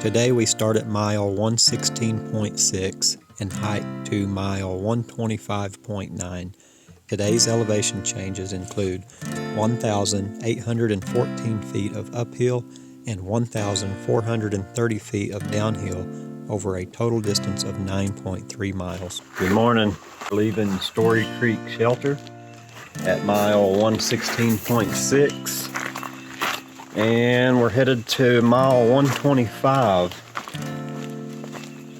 Today we start at mile 116.6 and hike to mile 125.9. Today's elevation changes include 1,814 feet of uphill and 1,430 feet of downhill over a total distance of 9.3 miles. Good morning. We're leaving Story Creek Shelter at mile 116.6 and we're headed to mile 125.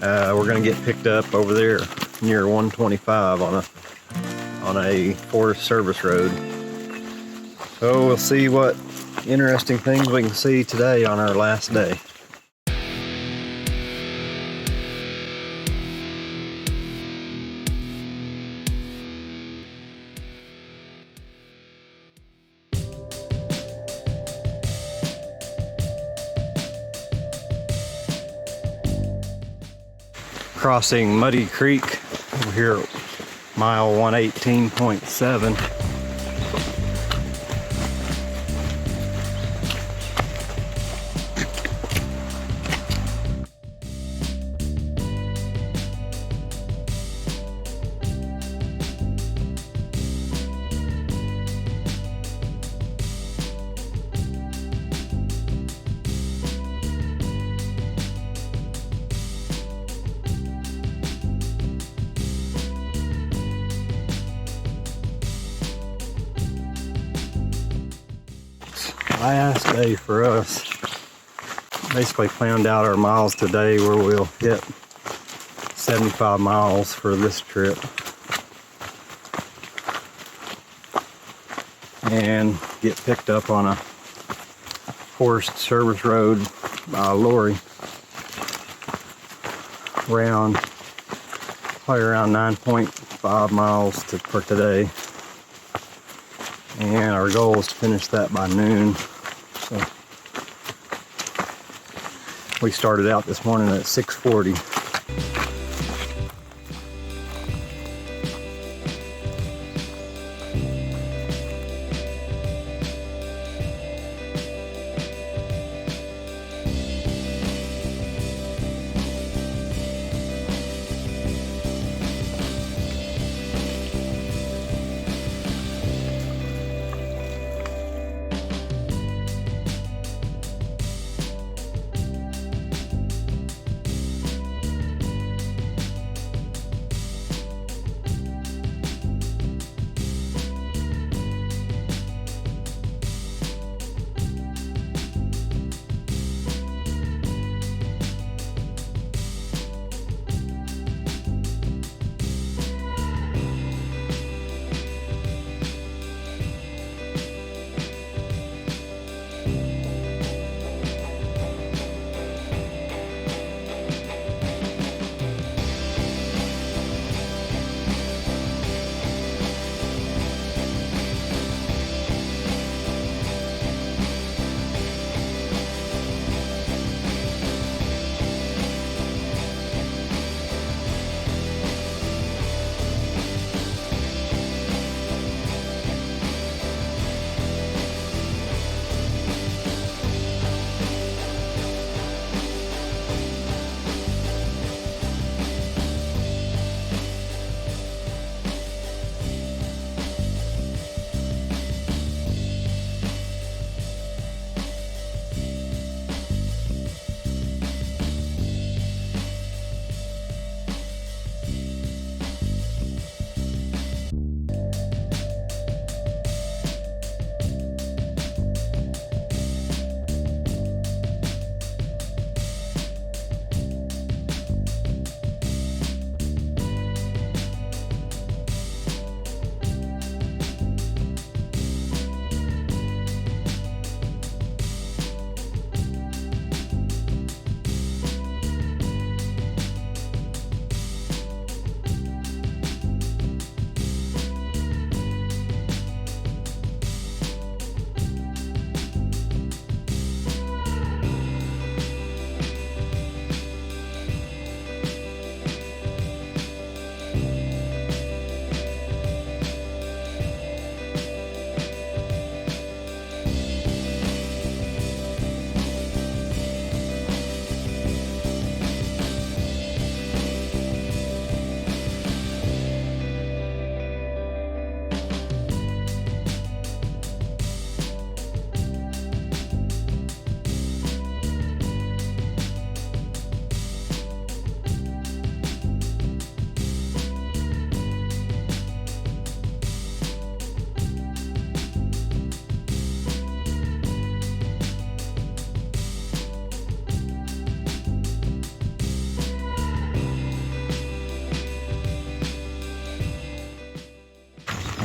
We're going to get picked up over there near 125 on a Forest Service road. So we'll see what interesting things we can see today on our last day. Crossing Muddy Creek over here at mile 118.7. Last day for us. Basically planned out our miles today where we'll hit 75 miles for this trip and get picked up on a Forest Service road by a lorry probably around 9.5 miles for today. And our goal is to finish that by noon. So we started out this morning at 6:40.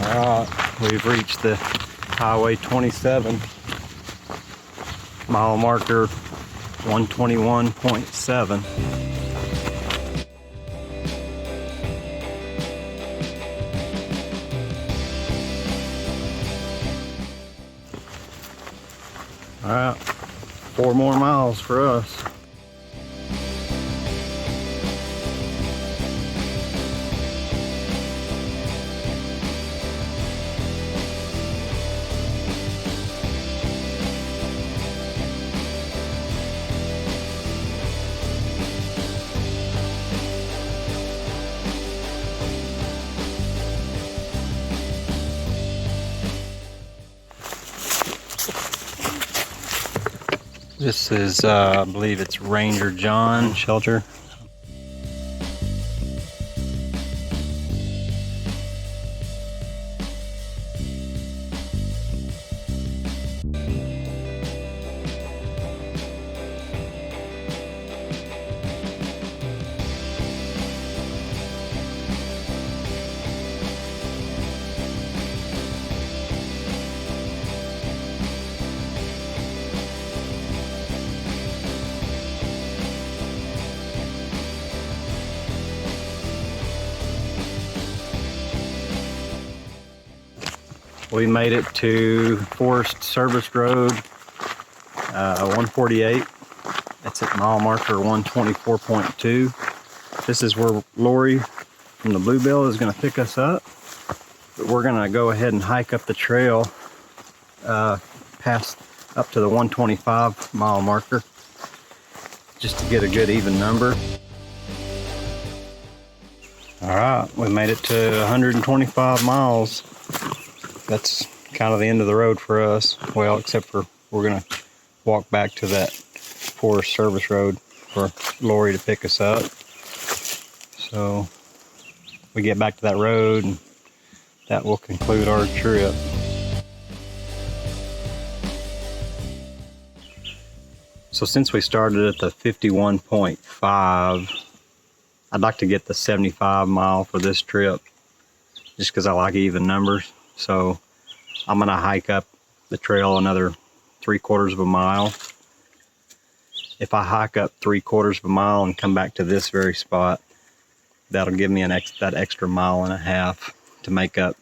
Alright, we've reached the Highway 27, mile marker 121.7. Alright, 4 more miles for us. This is, I believe it's Ranger John shelter. We made it to Forest Service Road 148. It's at mile marker 124.2. This is where Lori from the Bluebell is going to pick us up. But we're going to go ahead and hike up the trail past up to the 125 mile marker just to get a good even number. Alright, we made it to 125 miles. That's kind of the end of the road for us. Well, except for we're going to walk back to that Forest Service Road for Lori to pick us up. So we get back to that road and that will conclude our trip. So since we started at the 51.5, I'd like to get the 75 mile for this trip just because I like even numbers. So I'm gonna hike up the trail another 3/4 of a mile. If I hike up 3/4 of a mile and come back to this very spot, that'll give me that extra mile and a half to make up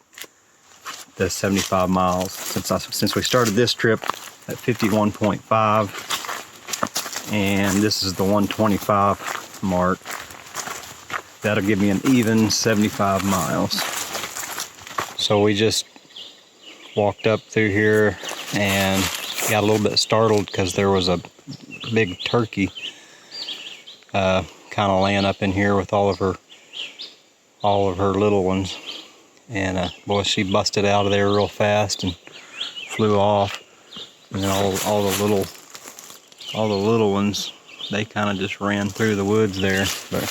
the 75 miles. Since we started this trip at 51.5, and this is the 125 mark, that'll give me an even 75 miles. So we just walked up through here and got a little bit startled because there was a big turkey kind of laying up in here with all of her little ones. And boy, she busted out of there real fast and flew off. And then all the little ones, they kind of just ran through the woods there. But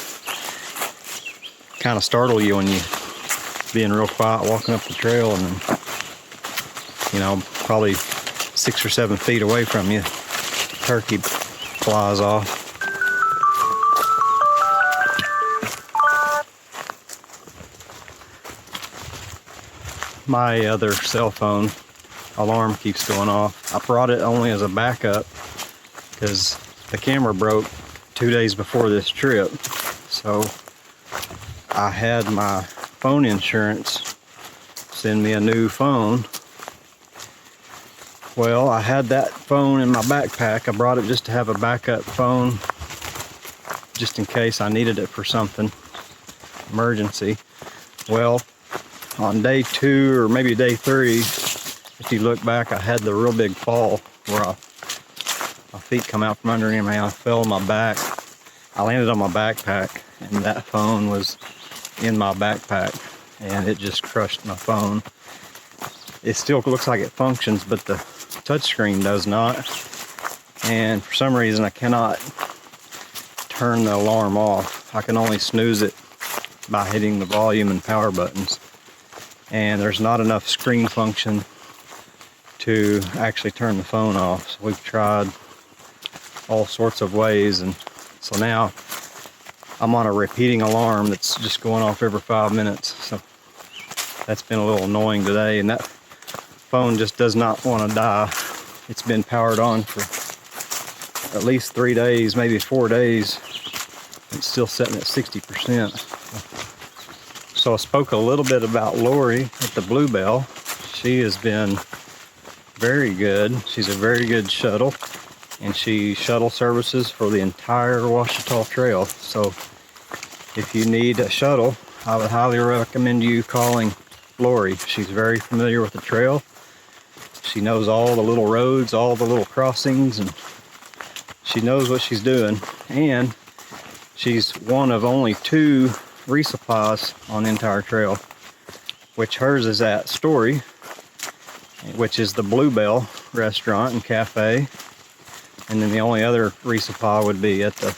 kind of startle you when you being real quiet walking up the trail, and then, you know, probably 6 or 7 feet away from you, turkey flies off. My other cell phone alarm keeps going off. I brought it only as a backup because the camera broke 2 days before this trip. So I had my phone insurance send me a new phone. Well, I had that phone in my backpack. I brought it just to have a backup phone just in case I needed it for something emergency. Well, on day 2 or maybe day 3, if you look back, I had the real big fall where my feet come out from under me and I fell on my back. I landed on my backpack and that phone was in my backpack and it just crushed my phone. It still looks like it functions, but the touchscreen does not. And for some reason I cannot turn the alarm off. I can only snooze it by hitting the volume and power buttons. And there's not enough screen function to actually turn the phone off. So we've tried all sorts of ways, and so now I'm on a repeating alarm that's just going off every 5 minutes. So That's been a little annoying today, and that phone just does not want to die. It's been powered on for at least 3 days, maybe 4 days. It's still sitting at 60%. So I spoke a little bit about Lori at the Bluebell. She has been very good. She's a very good shuttle, and she shuttle services for the entire Ouachita Trail. So if you need a shuttle, I would highly recommend you calling Lori. She's very familiar with the trail. She knows all the little roads, all the little crossings, and she knows what she's doing. And she's one of only 2 resupplies on the entire trail, which hers is at Story, which is the Bluebell restaurant and cafe. And then the only other resupply would be at the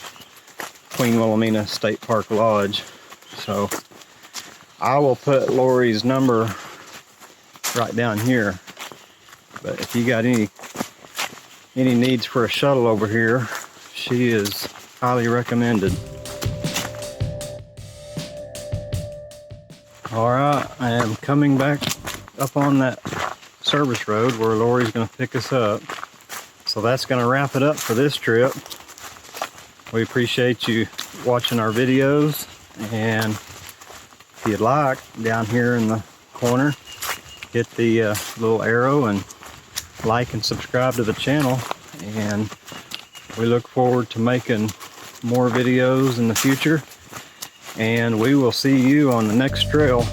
Queen Wilhelmina State Park Lodge. So I will put Lori's number right down here. But if you got any needs for a shuttle over here, she is highly recommended. Alright, I am coming back up on that service road where Lori's going to pick us up. So that's going to wrap it up for this trip. We appreciate you watching our videos, and if you'd like, down here in the corner, hit the little arrow and like and subscribe to the channel, and we look forward to making more videos in the future, and we will see you on the next trail.